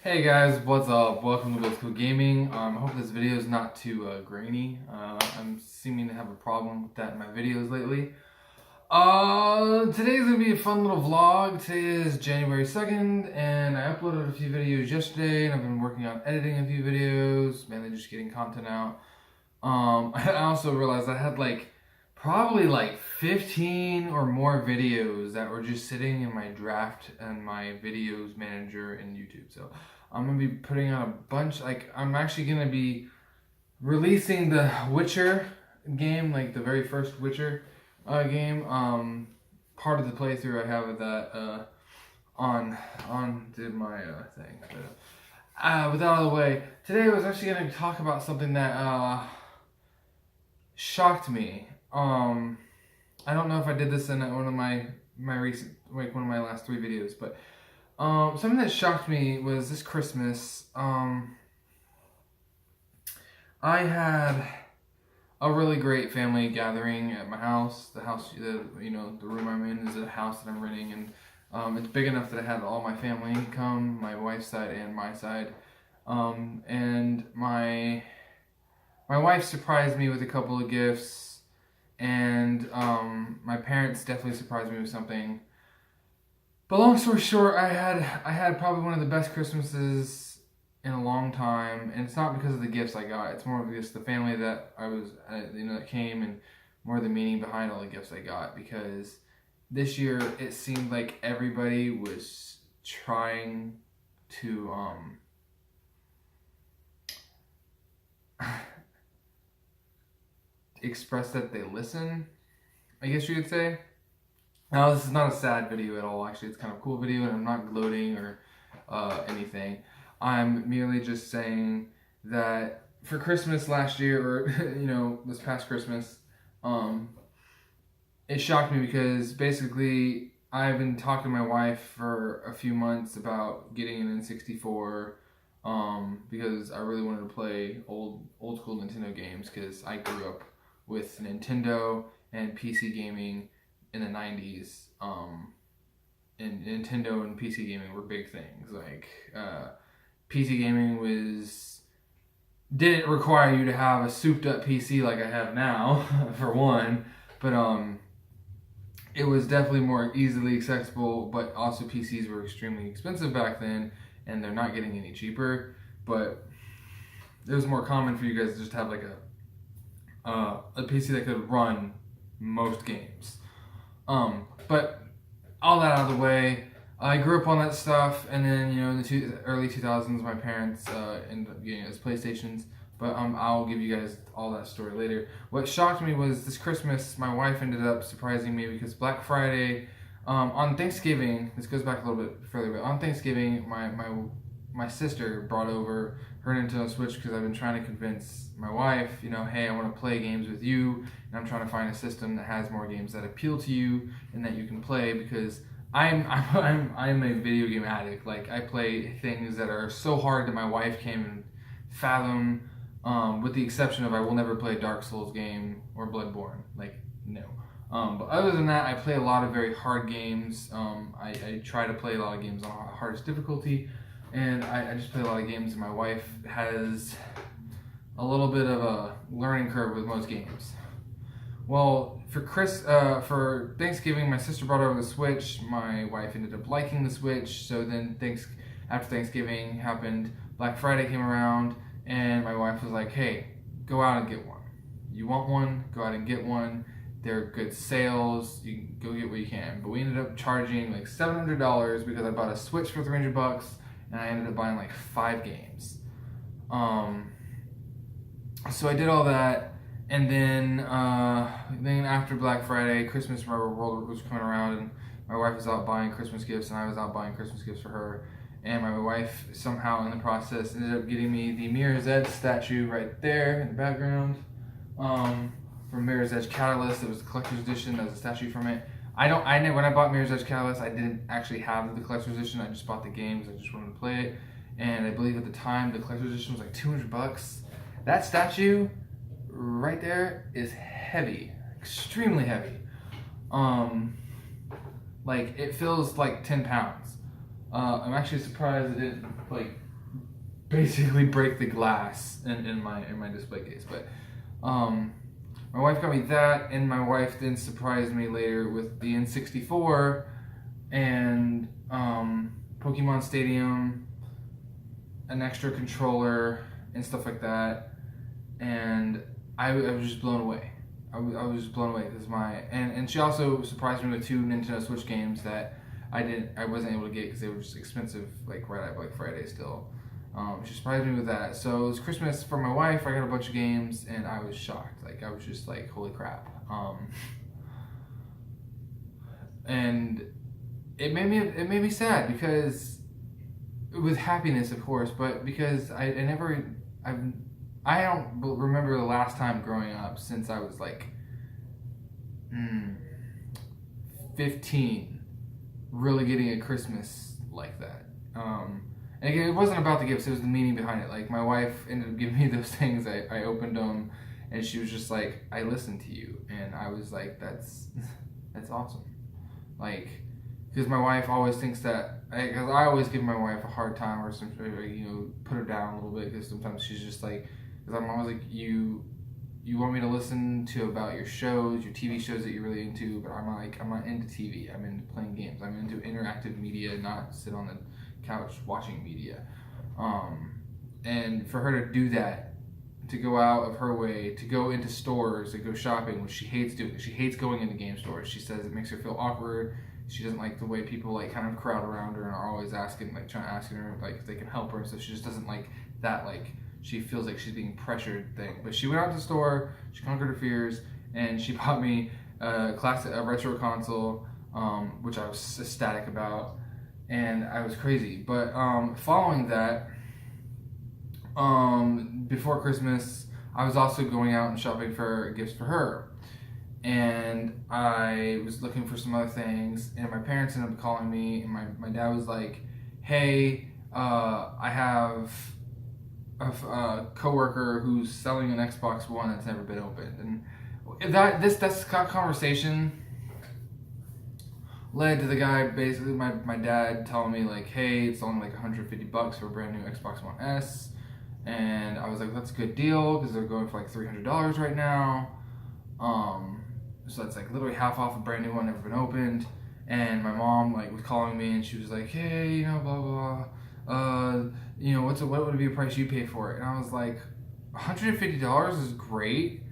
Hey guys, what's up? Welcome to Old School Gaming. I hope this video is not too grainy. I'm seeming to have a problem with that in my videos lately. Today's gonna be a fun little vlog. Today is January 2nd, and I uploaded a few videos yesterday, and I've been working on editing a few videos, mainly just getting content out. I also realized I had probably 15 or more videos that were just sitting in my draft and my videos manager in YouTube. So I'm gonna be putting out a bunch. I'm actually gonna be releasing the Witcher game, like the very first Witcher game. Part of the playthrough I have of that on did my thing. With that out of the way, today I was actually gonna talk about something that shocked me. I don't know if I did this in one of my recent, one of my last 3 videos, but something that shocked me was this Christmas. I had a really great family gathering at my house. The room I'm in is a house that I'm renting, and it's big enough that I had all my family come, my wife's side and my side. And my wife surprised me with a couple of gifts. And my parents definitely surprised me with something. But long story short, I had probably one of the best Christmases in a long time, and it's not because of the gifts I got. It's more of just the family that I was, that came, and more the meaning behind all the gifts I got. Because this year it seemed like everybody was trying to express that they listen, I guess you could say. Now, this is not a sad video at all. Actually, it's kind of a cool video, and I'm not gloating or anything. I'm merely just saying that for Christmas last year, or this past Christmas, it shocked me because basically I've been talking to my wife for a few months about getting an N64 because I really wanted to play old school Nintendo games, because I grew up with Nintendo and PC gaming in the 90s. And Nintendo and PC gaming were big things. PC gaming didn't require you to have a souped up PC like I have now, for one, but it was definitely more easily accessible. But also PCs were extremely expensive back then, and they're not getting any cheaper. But it was more common for you guys to just have a PC that could run most games. But all that out of the way, I grew up on that stuff, and then in the early 2000s, my parents ended up getting us PlayStations. But I'll give you guys all that story later. What shocked me was this Christmas, my wife ended up surprising me because Black Friday, on Thanksgiving, this goes back a little bit further, but on Thanksgiving, my sister brought over her Nintendo Switch, because I've been trying to convince my wife, hey, I want to play games with you, and I'm trying to find a system that has more games that appeal to you and that you can play, because I'm a video game addict. I play things that are so hard that my wife can't even fathom, with the exception of I will never play a Dark Souls game or Bloodborne. No. But other than that, I play a lot of very hard games. I try to play a lot of games on hardest difficulty. And I just play a lot of games, and my wife has a little bit of a learning curve with most games. Well, for Thanksgiving, my sister brought over the Switch. My wife ended up liking the Switch. So then after Thanksgiving happened, Black Friday came around, and my wife was like, hey, go out and get one. You want one? Go out and get one. They're good sales. You can go get what you can. But we ended up charging $700 because I bought a Switch for $300. And I ended up buying 5 games. So I did all that, and then after Black Friday, Christmas world was coming around, and my wife was out buying Christmas gifts, and I was out buying Christmas gifts for her. And my wife somehow in the process ended up getting me the Mirror's Edge statue right there in the background, from Mirror's Edge Catalyst. It was the collector's edition. That was a statue from it. When I bought Mirror's Edge Catalyst, I didn't actually have the collector's edition. I just bought the games. I just wanted to play it. And I believe at the time, the collector's edition was $200. That statue right there is heavy, extremely heavy. It feels like 10 pounds. I'm actually surprised it didn't basically break the glass in my display case. But my wife got me that, and my wife then surprised me later with the N64 and Pokemon Stadium, an extra controller, and stuff like that. And I was just blown away. I was just blown away because and she also surprised me with 2 Nintendo Switch games that I wasn't able to get because they were just expensive, like right at Black Friday still. She surprised me with that. So it was Christmas for my wife. I got a bunch of games, and I was shocked. Like I was just like, holy crap. And it made me sad because with happiness, of course, but because I don't remember the last time growing up since I was like 15 really getting a Christmas like that. And again, it wasn't about the gifts, it was the meaning behind it. Like my wife ended up giving me those things, I opened them, and she was just like, I listened to you. And I was like, that's awesome. Like, because my wife always thinks that, because I always give my wife a hard time or some, put her down a little bit, because sometimes she's just like, because I'm always like, you want me to listen to about your shows, your TV shows that you're really into, but I'm not into TV. I'm into playing games. I'm into interactive media, not sit on the couch watching media. And for her to do that, to go out of her way, to go into stores, to go shopping, which she hates doing. She hates going into game stores. She says it makes her feel awkward. She doesn't like the way people like kind of crowd around her and are always asking her like if they can help her. So she just doesn't like that, like she feels like she's being pressured thing. But she went out to the store, she conquered her fears, and she bought me a retro console, which I was ecstatic about, and I was crazy. But following that, before Christmas, I was also going out and shopping for gifts for her. And I was looking for some other things, and my parents ended up calling me, and my dad was like, hey, I have a coworker who's selling an Xbox One that's never been opened. And this conversation led to the guy, basically my dad telling me like, hey, it's only like $150 for a brand new Xbox One S. And I was like, that's a good deal because they're going for like $300 right now. So that's like literally half off a brand new one, never been opened. And my mom like was calling me, and she was like, hey, blah blah. What would be a price you pay for it? And I was like, $150 is great.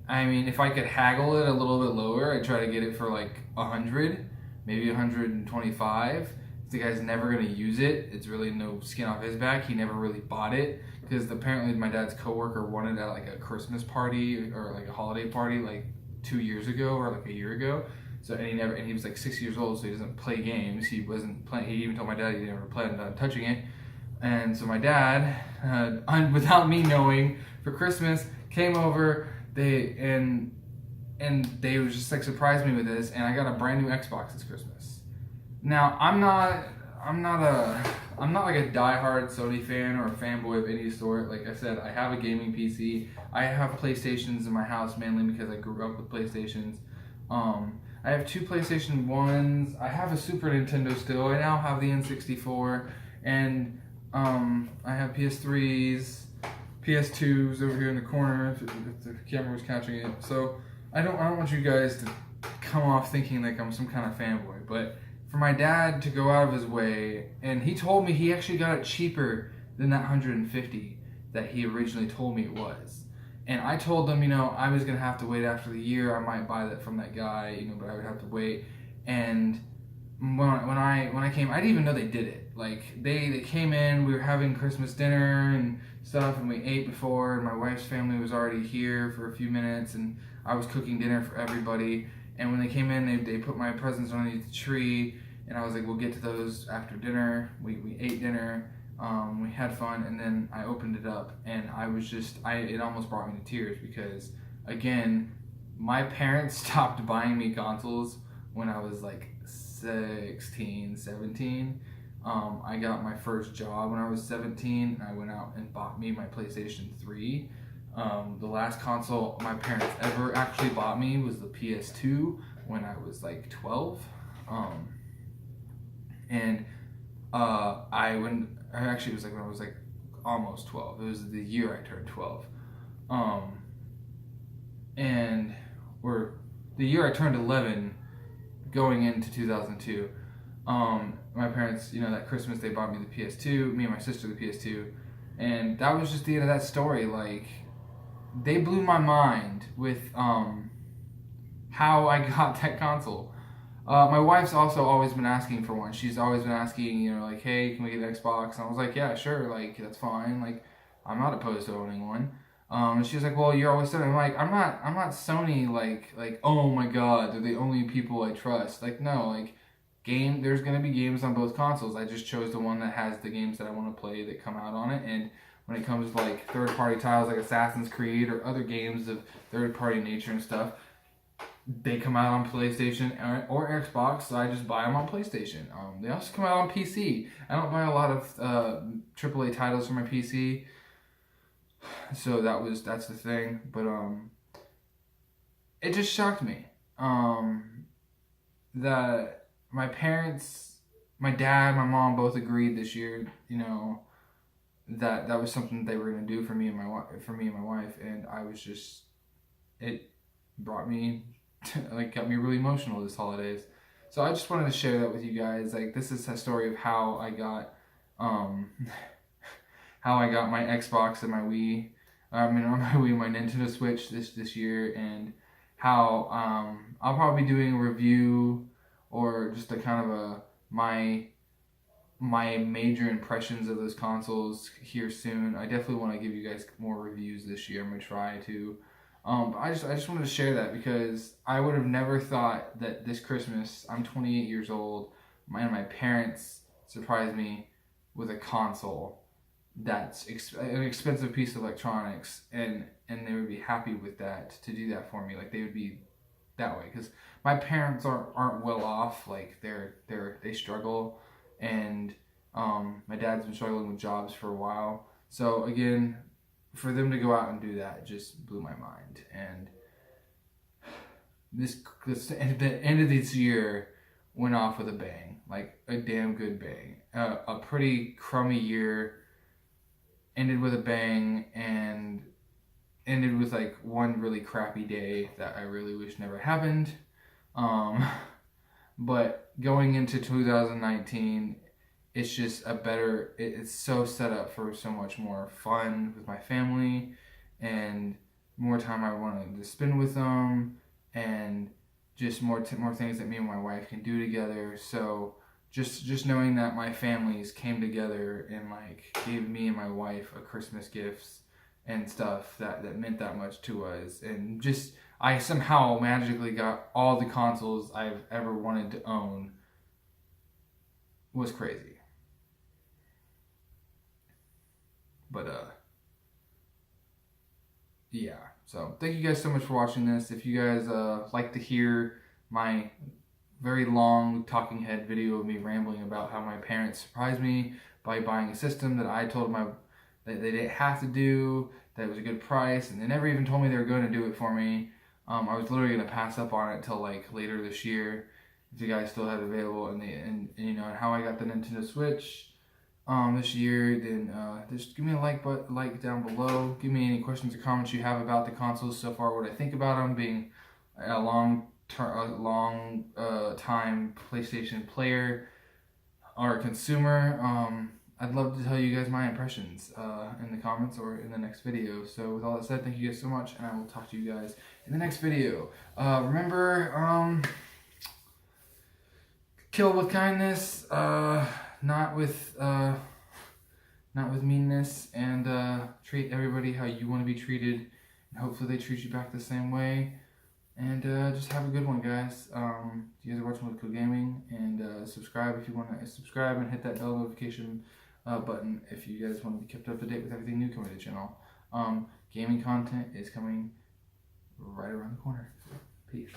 I mean, if I could haggle it a little bit lower, I'd try to get it for like 100, maybe 125. The guy's never gonna use it. It's really no skin off his back. He never really bought it because apparently my dad's coworker wanted it at like a Christmas party or like a holiday party like 2 years ago or like a year ago. So and he was like 6 years old, so he doesn't play games. He wasn't playing. He even told my dad he never planned on touching it. And so my dad, without me knowing, for Christmas came over. And they was just like surprised me with this, and I got a brand new Xbox this Christmas. Now I'm not like a diehard Sony fan or a fanboy of any sort. Like I said, I have a gaming PC. I have PlayStations in my house mainly because I grew up with PlayStations. I have 2 PlayStation 1s. I have a Super Nintendo still. I now have the N64, and I have PS3s, PS2s over here in the corner if the camera was catching it. So I don't want you guys to come off thinking like I'm some kind of fanboy, but for my dad to go out of his way, and he told me he actually got it cheaper than that 150 that he originally told me it was. And I told them, I was gonna have to wait after the year. I might buy that from that guy, but I would have to wait. And when I came, I didn't even know they did it. Like they came in, we were having Christmas dinner and stuff, and we ate before. And my wife's family was already here for a few minutes, and I was cooking dinner for everybody. And when they came in, they put my presents underneath the tree, and I was like, we'll get to those after dinner. We ate dinner, we had fun, and then I opened it up, and it almost brought me to tears because, again, my parents stopped buying me consoles when I was like 16, 17. I got my first job when I was 17, and I went out and bought me my PlayStation 3. The last console my parents ever actually bought me was the PS2 when I was like 12. When I was like almost 12. It was the year I turned 12. And or the year I turned 11 going into 2002. My parents, that Christmas they bought me the PS2, me and my sister the PS2, and that was just the end of that story. Like, they blew my mind with how I got that console. My wife's also always been asking for one. She's always been asking, like, hey, can we get an Xbox? And I was like, yeah, sure, like, that's fine. Like, I'm not opposed to owning one. And she was like, well, you're always Sony. I'm like, I'm not Sony, like, oh my god, they're the only people I trust. Like, no, like, there's going to be games on both consoles. I just chose the one that has the games that I want to play that come out on it. And when it comes to, like, third-party titles like Assassin's Creed or other games of third-party nature and stuff, they come out on PlayStation or Xbox, so I just buy them on PlayStation. They also come out on PC. I don't buy a lot of AAA titles for my PC, so that's the thing. But it just shocked me that my parents, my dad, my mom both agreed this year, that was something they were gonna do for me and my wife, and I was just, it brought me. Got me really emotional this holidays. So I just wanted to share that with you guys. Like, this is a story of how I got my Xbox and my Wii. My Nintendo Switch this year, and how I'll probably be doing a review or just a kind of my major impressions of those consoles here soon. I definitely want to give you guys more reviews this year. I'm gonna try to. But I just wanted to share that because I would have never thought that this Christmas, I'm 28 years old, and my parents surprised me with a console that's an expensive piece of electronics, and they would be happy with that, to do that for me. Like, they would be that way, because my parents aren't well off. Like, they struggle, and my dad's been struggling with jobs for a while. So again, for them to go out and do that just blew my mind. And the end of this year went off with a bang, like a damn good bang. A pretty crummy year ended with a bang, and ended with like one really crappy day that I really wish never happened. But going into 2019, it's just it's so set up for so much more fun with my family, and more time I wanted to spend with them, and just more things that me and my wife can do together. So just knowing that my families came together and like gave me and my wife a Christmas gifts and stuff that meant that much to us, and just I somehow magically got all the consoles I've ever wanted to own, was crazy. But yeah, so thank you guys so much for watching this. If you guys like to hear my very long talking head video of me rambling about how my parents surprised me by buying a system that I told them that they didn't have to do, that it was a good price, and they never even told me they were going to do it for me. I was literally going to pass up on it till like later this year, if you guys still have it available, and how I got the Nintendo Switch this year. Then just give me a like down below. Give me any questions or comments you have about the consoles so far, what I think about them, being a long time PlayStation player or consumer. I'd love to tell you guys my impressions in the comments or in the next video. So with all that said, thank you guys so much, and I will talk to you guys in the next video. Remember, kill with kindness, not with meanness, and treat everybody how you want to be treated, and hopefully they treat you back the same way. And just have a good one, guys. You guys are watching With Cool Gaming, and subscribe if you want to subscribe, and hit that bell notification button if you guys want to be kept up to date with everything new coming to the channel. Gaming content is coming right around the corner. So, peace.